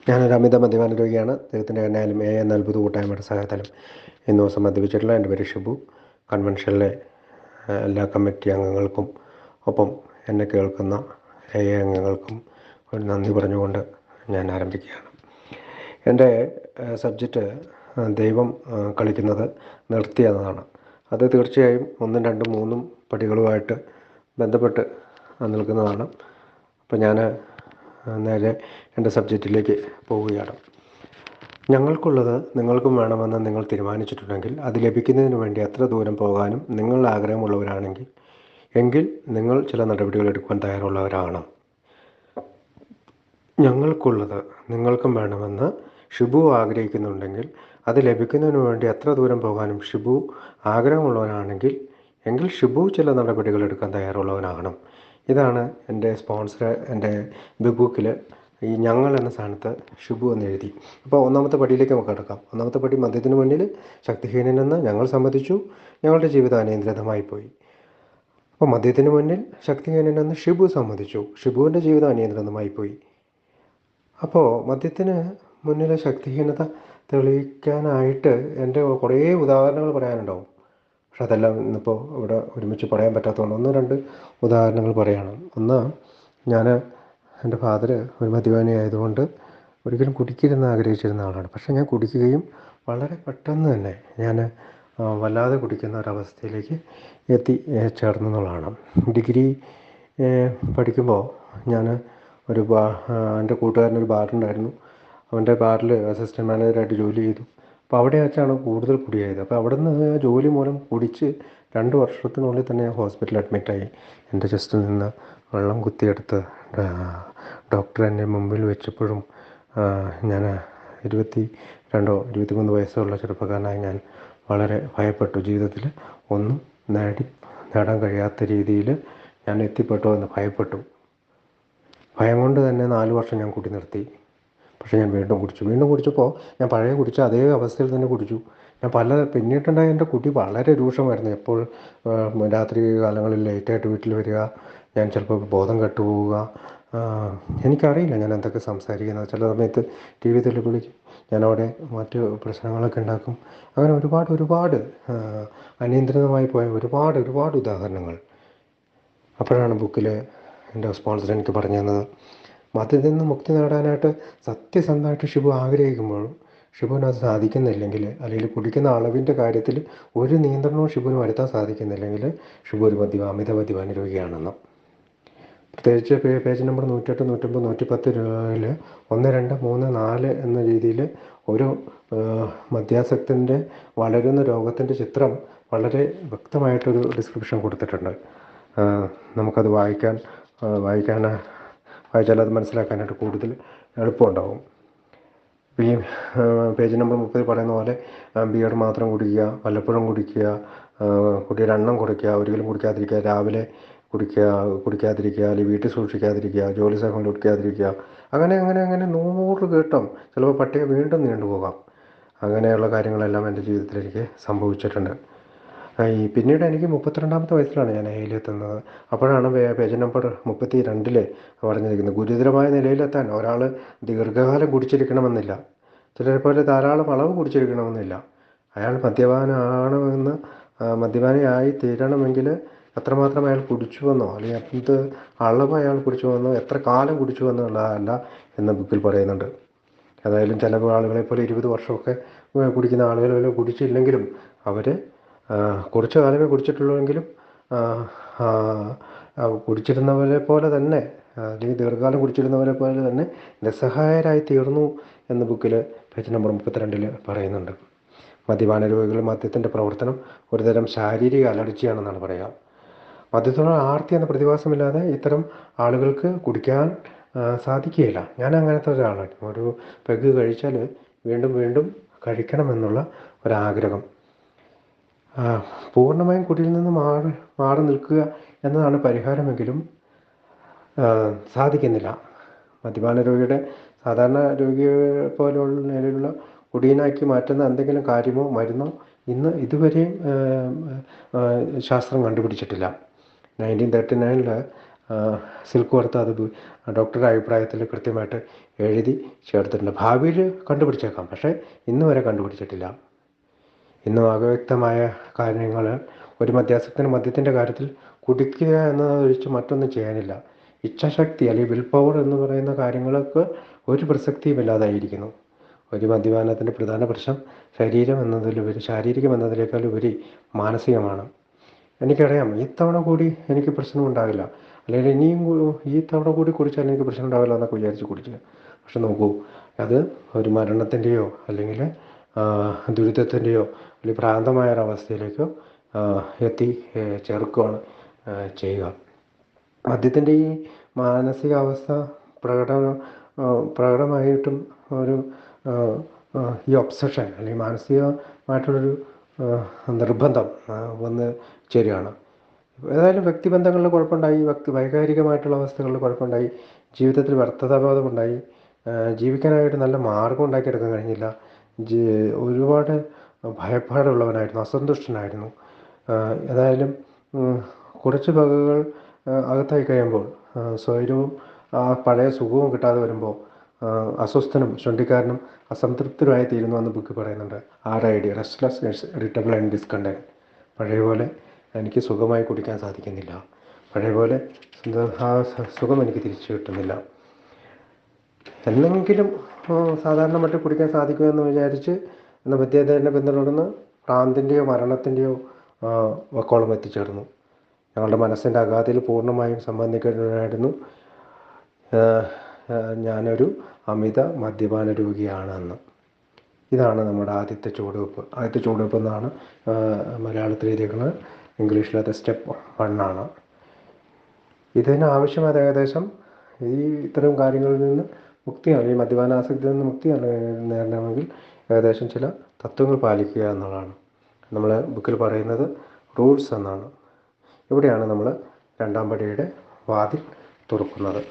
ഞാനൊരു അമിത മദ്യപാന രോഗിയാണ്. ദൈവത്തിൻ്റെ കരുണയാലും എന്ന അത്ഭുത കൂട്ടായ്മയുടെ സഹായത്താലും ഇന്ന് ദിവസം മദ്യപിച്ചിട്ടില്ല. എൻ്റെ പേര് ഷിബു. കൺവെൻഷനിലെ എല്ലാ കമ്മിറ്റി അംഗങ്ങൾക്കും ഒപ്പം എന്നെ കേൾക്കുന്ന അംഗങ്ങൾക്കും ഒരു നന്ദി പറഞ്ഞുകൊണ്ട് ഞാൻ ആരംഭിക്കുകയാണ്. എൻ്റെ സബ്ജക്റ്റ് ദൈവം കളിക്കുന്നത് നിർത്തി എന്നതാണ്. അത് തീർച്ചയായും 1, 2, 3 പടികളുമായിട്ട് ബന്ധപ്പെട്ട് നിൽക്കുന്നതാണ്. അപ്പോൾ ഞാൻ നേരെ എൻ്റെ സബ്ജക്റ്റിലേക്ക് പോവുകയാണ്. ഞങ്ങൾക്കുള്ളത് നിങ്ങൾക്കും വേണമെന്ന് നിങ്ങൾ തീരുമാനിച്ചിട്ടുണ്ടെങ്കിൽ അത് ലഭിക്കുന്നതിന് വേണ്ടി എത്ര ദൂരം പോകാനും നിങ്ങൾ ആഗ്രഹമുള്ളവരാണെങ്കിൽ എങ്കിൽ നിങ്ങൾ ചില നടപടികൾ എടുക്കുവാൻ തയ്യാറുള്ളവരാണ്. ഞങ്ങൾക്കുള്ളത് നിങ്ങൾക്കും വേണമെന്ന് ഷിബു ആഗ്രഹിക്കുന്നുണ്ടെങ്കിൽ അത് ലഭിക്കുന്നതിന് വേണ്ടി എത്ര ദൂരം പോകാനും ഷിബു ആഗ്രഹമുള്ളവനാണെങ്കിൽ എങ്കിൽ ഷിബു ചില നടപടികൾ എടുക്കാൻ തയ്യാറുള്ളവനാകണം. ഇതാണ് എൻ്റെ സ്പോൺസർ. എൻ്റെ ബിഗ് ബുക്കിൽ ഈ ഞങ്ങൾ എന്ന സ്ഥാനത്ത് ഷിബു എന്ന് എഴുതി. അപ്പോൾ ഒന്നാമത്തെ പടിയിലേക്ക് നമുക്ക് കിടക്കാം. ഒന്നാമത്തെ പടി, മദ്യത്തിന് മുന്നിൽ ശക്തിഹീനനെന്ന് ഞങ്ങൾ സമ്മതിച്ചു. ഞങ്ങളുടെ ജീവിതം അനിയന്ത്രിതമായി പോയി. അപ്പോൾ മദ്യത്തിന് മുന്നിൽ ശക്തിഹീനനെന്ന് ഷിബു സമ്മതിച്ചു. ഷിബുവിൻ്റെ ജീവിതം അനിയന്ത്രിതമായി പോയി. അപ്പോൾ മദ്യത്തിന് മുന്നിലെ ശക്തിഹീനത തെളിയിക്കാനായിട്ട് എൻ്റെ കുറേ ഉദാഹരണങ്ങൾ പറയാനുണ്ടാവും. പക്ഷെ അതെല്ലാം ഇന്നിപ്പോൾ ഇവിടെ ഒരുമിച്ച് പറയാൻ പറ്റാത്തതുകൊണ്ട് 1, 2 ഉദാഹരണങ്ങൾ പറയണം. ഒന്ന്, എൻ്റെ ഫാദർ ഒരു മദ്യപാനി ആയതുകൊണ്ട് ഒരിക്കലും കുടിക്കരുതെന്ന് ആഗ്രഹിച്ചിരുന്ന ആളാണ്. പക്ഷേ ഞാൻ കുടിക്കുകയും വളരെ പെട്ടെന്ന് തന്നെ ഞാൻ വല്ലാതെ കുടിക്കുന്ന ഒരവസ്ഥയിലേക്ക് ചേർന്നെന്നുള്ളതാണ്. ഡിഗ്രി പഠിക്കുമ്പോൾ ഞാൻ എൻ്റെ കൂട്ടുകാരനൊരു ബാറുണ്ടായിരുന്നു. അവൻ്റെ ബാറിൽ അസിസ്റ്റൻറ്റ് മാനേജറായിട്ട് ജോലി ചെയ്തു. അപ്പോൾ അവിടെ വെച്ചാണ് കൂടുതൽ കുടിയായത്. അപ്പോൾ അവിടെ നിന്ന് ജോലി മൂലം കുടിച്ച് 2 വർഷത്തിനുള്ളിൽ തന്നെ ഹോസ്പിറ്റലിൽ അഡ്മിറ്റായി. എൻ്റെ ചെസ്റ്റിൽ നിന്ന് വെള്ളം കുത്തിയെടുത്ത് ഡോക്ടർ എന്നെ മുമ്പിൽ വെച്ചപ്പോഴും ഞാൻ 22 23 വയസ്സുള്ള ചെറുപ്പക്കാരനായി ഞാൻ വളരെ ഭയപ്പെട്ടു. ജീവിതത്തിൽ ഒന്നും നേടാൻ കഴിയാത്ത രീതിയിൽ ഞാൻ എത്തിപ്പെട്ടോ എന്ന് ഭയപ്പെട്ടു. ഭയം കൊണ്ട് തന്നെ 4 വർഷം ഞാൻ കുടി നിർത്തി. പക്ഷേ ഞാൻ വീണ്ടും കുടിച്ചപ്പോൾ ഞാൻ പഴയ കുടിച്ച അതേ അവസ്ഥയിൽ തന്നെ കുടിച്ചു. ഞാൻ പിന്നീടുണ്ടായ എൻ്റെ കുടി വളരെ രൂക്ഷമായിരുന്നു. എപ്പോൾ രാത്രി കാലങ്ങളിൽ ലേറ്റായിട്ട് വീട്ടിൽ വരിക, ഞാൻ ചിലപ്പോൾ ബോധം കെട്ടുപോവുക. എനിക്കറിയില്ല ഞാൻ എന്തൊക്കെ സംസാരിക്കുന്നത്. ചില സമയത്ത് ടി വി തല്ലി വിളിക്കും. ഞാനവിടെ മറ്റ് പ്രശ്നങ്ങളൊക്കെ ഉണ്ടാക്കും. അങ്ങനെ ഒരുപാട് അനിയന്ത്രിതമായി പോയ ഒരുപാട് ഉദാഹരണങ്ങൾ. അപ്പോഴാണ് ബുക്കിൽ എൻ്റെ സ്പോൺസർ എനിക്ക് പറഞ്ഞു തന്നത്, മദ്യത്തിൽ നിന്ന് മുക്തി നേടാനായിട്ട് സത്യസന്ധമായിട്ട് ഷിബു ആഗ്രഹിക്കുമ്പോഴും ഷിബുവിന് അത് സാധിക്കുന്നില്ലെങ്കിൽ, അല്ലെങ്കിൽ കുടിക്കുന്ന അളവിൻ്റെ കാര്യത്തിൽ ഒരു നിയന്ത്രണവും ഷിബുവിന് വരുത്താൻ സാധിക്കുന്നില്ലെങ്കിൽ ഷിബു ഒരു അമിത മദ്യപാന രോഗിയാണെന്ന്. പ്രത്യേകിച്ച് പേജ് നമ്പർ 108, 109, 110 രൂപയിൽ 1, 2, 3, 4 എന്ന രീതിയിൽ ഒരു മദ്യാസക്തൻ്റെ വളരുന്ന രോഗത്തിൻ്റെ ചിത്രം വളരെ വ്യക്തമായിട്ടൊരു ഡിസ്ക്രിപ്ഷൻ കൊടുത്തിട്ടുണ്ട്. നമുക്കത് വായിച്ചാൽ അത് മനസ്സിലാക്കാനായിട്ട് കൂടുതൽ എളുപ്പമുണ്ടാവും. ഈ പേജ് നമ്പർ 30 പറയുന്ന പോലെ ബിയർ മാത്രം കുടിക്കുക, വല്ലപ്പോഴും കുടിക്കുക, കുടിയുടെ എണ്ണം കുറയ്ക്കുക, ഒരിക്കലും കുടിക്കാതിരിക്കുക, രാവിലെ കുടിക്കാതിരിക്കുക, അല്ലെങ്കിൽ വീട്ടിൽ സൂക്ഷിക്കാതിരിക്കുക, ജോലി സ്ഥലങ്ങളിൽ കുടിക്കാതിരിക്കുക, അങ്ങനെ 100 ഘട്ടം, ചിലപ്പോൾ പട്ടിക വീണ്ടും നീണ്ടുപോകാം. അങ്ങനെയുള്ള കാര്യങ്ങളെല്ലാം എൻ്റെ ജീവിതത്തിൽ എനിക്ക് സംഭവിച്ചിട്ടുണ്ട്. പിന്നീട് എനിക്ക് 32ാമത്തെ വയസ്സിലാണ് ഞാൻ എത്തുന്നത്. അപ്പോഴാണ് പേജ് നമ്പർ 32 പറഞ്ഞിരിക്കുന്നത്, ഗുരുതരമായ നിലയിലെത്താൻ ഒരാൾ ദീർഘകാലം കുടിച്ചിരിക്കണമെന്നില്ല. ചിലരെ പോലെ ധാരാളം അളവ് കുടിച്ചിരിക്കണമെന്നില്ല. അയാൾ മദ്യപാനിയായി തീരണമെങ്കിൽ എത്രമാത്രം അയാൾ കുടിച്ചുവെന്നോ, അല്ലെങ്കിൽ എന്ത് അളവ് അയാൾ കുടിച്ചുവെന്നോ, എത്ര കാലം കുടിച്ചുവെന്നുള്ളതല്ല എന്ന് ബുക്കിൽ പറയുന്നുണ്ട്. ഏതായാലും ചില ആളുകളെ പോലെ 20 വർഷമൊക്കെ കുടിക്കുന്ന ആളുകൾ കുടിച്ചില്ലെങ്കിലും അവർ കുറച്ച് കാലമേ കുടിച്ചിട്ടുള്ളൂവെങ്കിലും കുടിച്ചിരുന്നവരെ പോലെ തന്നെ, അല്ലെങ്കിൽ ദീർഘകാലം കുടിച്ചിരുന്നവരെ പോലെ തന്നെ നിസ്സഹായരായി തീർന്നു എന്ന് ബുക്കിൽ പേജ് നമ്പർ 32 പറയുന്നുണ്ട്. മദ്യപാന രോഗികൾ മദ്യത്തിൻ്റെ പ്രവർത്തനം ഒരുതരം ശാരീരിക അലർജിയാണെന്നാണ് പറയുക. മദ്യത്തോട് ആർത്തി എന്ന പ്രതിഭാസമില്ലാതെ ഇത്തരം ആളുകൾക്ക് കുടിക്കാൻ സാധിക്കുകയില്ല. ഞാൻ അങ്ങനത്തെ ഒരാളാണ്. ഒരു പെഗ് കഴിച്ചാൽ വീണ്ടും കഴിക്കണമെന്നുള്ള ഒരാഗ്രഹം. പൂർണ്ണമായും കുടിയിൽ നിന്ന് മാറി നിൽക്കുക എന്നതാണ് പരിഹാരമെങ്കിലും സാധിക്കുന്നില്ല. മദ്യപാന രോഗിയുടെ സാധാരണ രോഗിയെ പോലുള്ള നിലയിലുള്ള കുടിയനാക്കി മാറ്റുന്ന എന്തെങ്കിലും കാര്യമോ മരുന്നോ ഇതുവരെയും ശാസ്ത്രം കണ്ടുപിടിച്ചിട്ടില്ല. 1939 സിൽക്ക് പുറത്ത് അത് ഡോക്ടറുടെ അഭിപ്രായത്തിൽ കൃത്യമായിട്ട് എഴുതി ചേർത്തിട്ടുണ്ട്. ഭാവിയിൽ കണ്ടുപിടിച്ചേക്കാം, പക്ഷേ ഇന്ന് വരെ കണ്ടുപിടിച്ചിട്ടില്ല. ഇന്നും അവ്യക്തമായ കാര്യങ്ങൾ ഒരു മദ്യാസക്തന് മദ്യത്തിൻ്റെ കാര്യത്തിൽ കുടിക്കുക എന്നതൊഴിച്ച് മറ്റൊന്നും ചെയ്യാനില്ല. ഇച്ഛാശക്തി അല്ലെങ്കിൽ വിൽ പവർ എന്ന് പറയുന്ന കാര്യങ്ങൾക്ക് ഒരു പ്രസക്തിയുമില്ലാതായിരിക്കുന്നു. ഒരു മദ്യപാനത്തിൻ്റെ പ്രധാന പ്രശ്നം ശാരീരികം എന്നതിനേക്കാൾ ഉപരി മാനസികമാണ്. എനിക്കറിയാം ഈ തവണ കൂടി എനിക്ക് പ്രശ്നമുണ്ടാവില്ല, അല്ലെങ്കിൽ ഈ തവണ കൂടി കുടിച്ചാൽ എനിക്ക് പ്രശ്നം ഉണ്ടാവില്ല എന്നൊക്കെ വിചാരിച്ച് കുടിക്കുക. പക്ഷെ നോക്കൂ, അത് ഒരു മരണത്തിൻ്റെയോ അല്ലെങ്കിൽ ദുരിതത്തിൻ്റെയോ അല്ലെങ്കിൽ ഭ്രാന്തമായ ഒരവസ്ഥയിലേക്കോ എത്തി ചേർക്കുകയാണ് ചെയ്യുക. മദ്യത്തിൻ്റെ ഈ മാനസികാവസ്ഥ പ്രകടമായിട്ടും ഒരു ഈ ഒബ്സഷൻ അല്ലെങ്കിൽ മാനസികമായിട്ടുള്ളൊരു നിർബന്ധം വന്ന് ചേരുകയാണ്. ഏതായാലും വ്യക്തിബന്ധങ്ങളിൽ കുഴപ്പമുണ്ടായി, വൈകാരികമായിട്ടുള്ള അവസ്ഥകളിൽ കുഴപ്പമുണ്ടായി, ജീവിതത്തിൽ വ്യർത്ഥതാബോധമുണ്ടായി, ജീവിക്കാനായിട്ട് നല്ല മാർഗം ഉണ്ടാക്കിയെടുക്കാൻ കഴിഞ്ഞില്ല, ഒരുപാട് ഭയപ്പാടുള്ളവനായിരുന്നു, അസന്തുഷ്ടനായിരുന്നു. ഏതായാലും കുറച്ച് വകകൾ അകത്തായി കഴിയുമ്പോൾ സ്വൈരവും പഴയ സുഖവും കിട്ടാതെ വരുമ്പോൾ അസ്വസ്ഥനും ചുണ്ടിക്കാരനും അസംതൃപ്തരുമായി തീരുന്നു എന്ന് ബുക്ക് പറയുന്നുണ്ട്. RID, restless, irritable and discontent. പഴയ പോലെ എനിക്ക് സുഖമായി കുടിക്കാൻ സാധിക്കുന്നില്ല, പഴയ പോലെ ആ സുഖം എനിക്ക് തിരിച്ചു കിട്ടുന്നില്ല. എന്നെങ്കിലും സാധാരണ മറ്റും കുടിക്കാൻ സാധിക്കുമെന്ന് വിചാരിച്ച് മദ്യപാനത്തെ പിന്തുടർന്ന് ഭ്രാന്തിൻ്റെയോ മരണത്തിൻ്റെയോ വക്കോളം എത്തിച്ചേർന്നു. ഞങ്ങളുടെ മനസ്സിൻ്റെ അഗാധയിൽ പൂർണ്ണമായും സംബന്ധിക്കുന്നതായിരുന്നു ഞാനൊരു അമിത മദ്യപാന രോഗിയാണെന്ന്. ഇതാണ് നമ്മുടെ ആദ്യത്തെ ചുവടുവെപ്പ് എന്നാണ് മലയാളത്തിൽ എഴുതിയിരിക്കുന്നത്. ഇംഗ്ലീഷിലത് സ്റ്റെപ്പ് 1 ആണ്. ഇതിന് ആവശ്യമായ ഏകദേശം ഇത്തരം കാര്യങ്ങളിൽ നിന്ന് മുക്തിയാണ്, ഈ മദ്യപാനാസക്തിയിൽ നിന്ന് മുക്തി നേടണമെങ്കിൽ ഏകദേശം ചില തത്വങ്ങൾ പാലിക്കുക എന്നുള്ളതാണ്. നമ്മൾ ബുക്കിൽ പറയുന്നത് റൂൾസ് എന്നാണ്. ഇവിടെയാണ് നമ്മൾ 2ാം പടിയുടെ വാതിൽ തുറക്കുന്നത്.